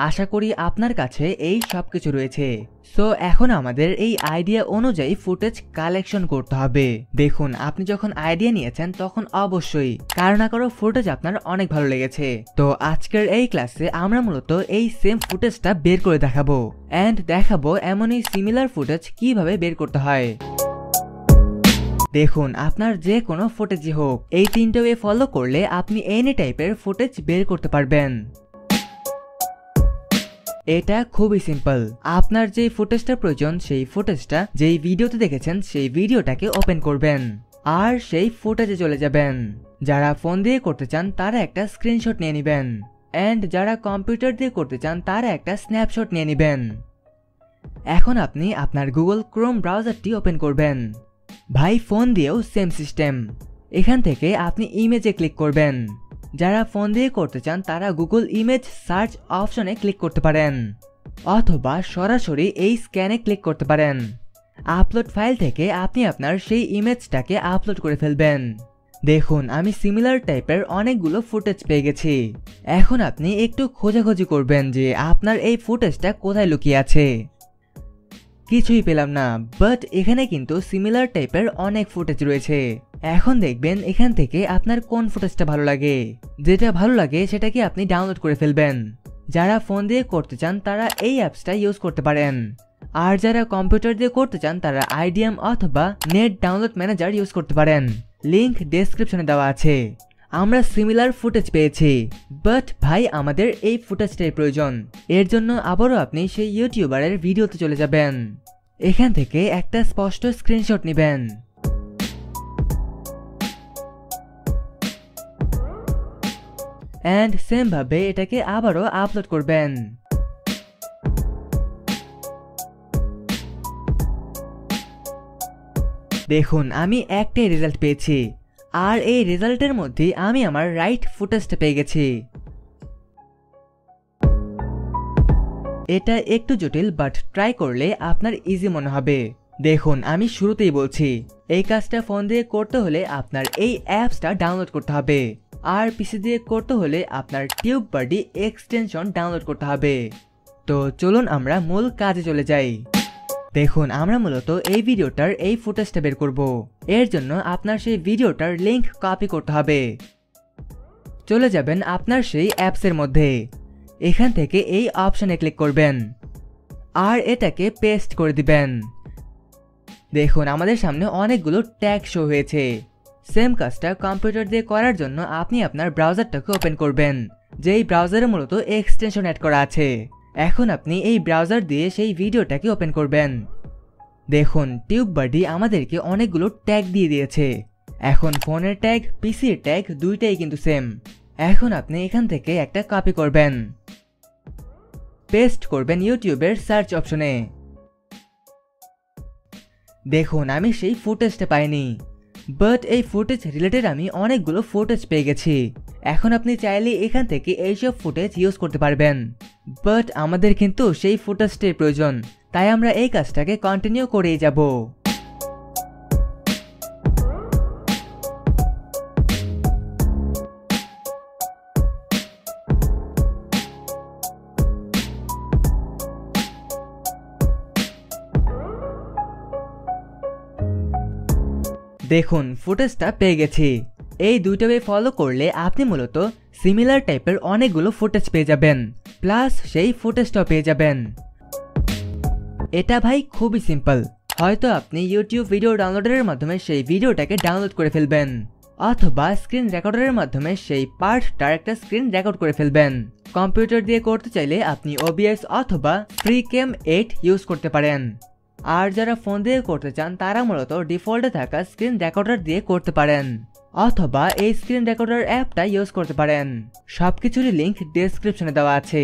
আশা করি আপনার কাছে এই সবকিছু রয়েছে। সো এখন আমাদের এই আইডিয়া অনুযায়ী ফুটেজ কালেকশন করতে হবে। দেখুন, আপনি যখন আইডিয়া নিয়েছেন তখন অবশ্যই কারো না কারো ফুটেজ আপনার অনেক ভালো লেগেছে। তো আজকের এই ক্লাসে আমরা মূলত এই সেম ফুটেজটা বের করে দেখাবো এন্ড দেখাবো এমনই সিমিলার ফুটেজ কিভাবে বের করতে হয়। দেখুন, আপনার যে কোনো ফুটেজই হোক, এই তিনটে ওয়ে ফলো করলে আপনি এনি টাইপের ফুটেজ বের করতে পারবেন। এটা খুবই সিম্পল। আপনার যে ফুটেজটা প্রয়োজন সেই ফুটেজটা যেই ভিডিওতে দেখেছেন সেই ভিডিওটাকে ওপেন করবেন আর সেই ফুটেজে চলে যাবেন। যারা ফোন দিয়ে করতে চান তারা একটা স্ক্রিনশট নিয়ে নেবেন এন্ড যারা কম্পিউটার দিয়ে করতে চান তারা একটা স্ন্যাপশট নিয়ে নেবেন। এখন আপনি আপনার গুগল ক্রোম ব্রাউজারটি ওপেন করবেন। ভাই, ফোন দিয়েও সেম সিস্টেম। এখান থেকে আপনি ইমেজে ক্লিক করবেন। যারা ফোন দিয়ে করতে চান তারা গুগল ইমেজ সার্চ অপশনে ক্লিক করতে পারেন অথবা সরাসরি এই স্ক্যানে ক্লিক করতে পারেন। আপলোড ফাইল থেকে আপনি আপনার সেই ইমেজটাকে আপলোড করে ফেলবেন। দেখুন, আমি সিমিলার টাইপের অনেকগুলো ফুটেজ পেয়ে গেছি। এখন আপনি একটু খোঁজাখুঁজি করবেন যে আপনার এই ফুটেজটা কোথায় লুকিয়ে আছে। কিছুই পেলাম না, বাট এখানে কিন্তু সিমিলার টাইপের অনেক ফুটেজ রয়েছে। এখন দেখবেন এখান থেকে আপনার কোন ফুটেজটা ভালো লাগে। যেটা ভালো লাগে সেটাকে আপনি ডাউনলোড করে ফেলবেন। যারা ফোন দিয়ে করতে চান তারা এই অ্যাপসটা ইউজ করতে পারেন আর যারা কম্পিউটার দিয়ে করতে চান তারা আইডিএম অথবা নেট ডাউনলোড ম্যানেজার ইউজ করতে পারেন। লিংক ডেসক্রিপশনে দেওয়া আছে। আমরা সিমিলার ফুটেজ পেয়েছি, বাট ভাই আমাদের এই ফুটেজটাই প্রয়োজন। এর জন্য আবারও আপনি সেই ইউটিউবারের ভিডিওতে চলে যাবেন। এখান থেকে একটা স্পষ্ট স্ক্রিনশট নেবেন। এন্ড সেম ভাবে এটাকে আবারও আপলোড করবেন। দেখুন, আমি একটাই রেজাল্ট পেয়েছি আর এই রেজাল্টের মধ্যে আমি আমার রাইট ফুটেজটা পেয়ে গেছি। এটা একটু জটিল, বাট ট্রাই করলে আপনার ইজি মনে হবে। দেখুন, আমি শুরুতেই বলছি, এই কাজটা ফোন দিয়ে করতে হলে আপনার এই অ্যাপসটা ডাউনলোড করতে হবে আর পিসি দিয়ে করতে হলে আপনার টিউব বাডি এক্সটেনশন ডাউনলোড করতে হবে। তো চলুন আমরা মূল কাজে চলে যাই। দেখুন, আমরা মূলত এই ভিডিওটার এই ফুটেজটা বের করব। এর জন্য আপনার সেই ভিডিওটার লিংক কপি করতে হবে। চলে যাবেন আপনার সেই অ্যাপসের মধ্যে। এখান থেকে এই অপশনে ক্লিক করবেন আর এটাকে পেস্ট করে দিবেন। দেখুন, আমাদের সামনে অনেকগুলো ট্যাগ শো হয়েছে। সেম কাজটা কম্পিউটার দিয়ে করার জন্য আপনি আপনার ব্রাউজারটাকে ওপেন করবেন, যেই ব্রাউজারে মূলত এক্সটেনশন অ্যাড করা আছে। এখন আপনি এই ব্রাউজার দিয়ে সেই ভিডিওটাকে ওপেন করবেন। দেখুন, টিউব বাডি আমাদেরকে অনেকগুলো ট্যাগ দিয়ে দিয়েছে। এখন ফোনের ট্যাগ, পিসির ট্যাগ দুইটাই কিন্তু সেম। এখন আপনি এখান থেকে একটা কপি করবেন, পেস্ট করবেন ইউটিউবের সার্চ অপশনে। দেখুন, আমি সেই ফুটেজটা পাইনি, বাট এই ফুটেজ রিলেটেড আমি অনেকগুলো ফুটেজ পেয়ে গেছি। এখন আপনি চাইলে এখান থেকে এইসব ফুটেজ ইউজ করতে পারবেন, বাট আমাদের কিন্তু সেই ফুটেজটাই প্রয়োজন, তাই আমরা এই কাজটাকে কন্টিনিউ করেই যাব। দেখুন, ফুটেজটা পেয়ে গেছি। এই দুইটা ওয়ে ফলো করলে আপনি মূলত সিমিলার টাইপের অনেকগুলো ফুটেজ পেয়ে যাবেন, প্লাস সেই ফুটেজটাও পেয়ে যাবেন। এটা ভাই খুবই সিম্পল। হয়তো আপনি ইউটিউব ভিডিও ডাউনলোডারের মাধ্যমে সেই ভিডিওটাকে ডাউনলোড করে ফেলবেন অথবা স্ক্রিন রেকর্ডারের মাধ্যমে সেই পার্টটার একটা স্ক্রিন রেকর্ড করে ফেলবেন। কম্পিউটার দিয়ে করতে চাইলে আপনি OBS অথবা FreeCam 8 ইউজ করতে পারেন। আর যারা ফোন দিয়ে করতে চান তারা মূলত ডিফল্টে থাকা স্ক্রিন রেকর্ডার দিয়ে করতে পারেন অথবা এই স্ক্রিন রেকর্ডার অ্যাপটা ইউজ করতে পারেন। সবকিছুরই লিংক ডেসক্রিপশনে দেওয়া আছে।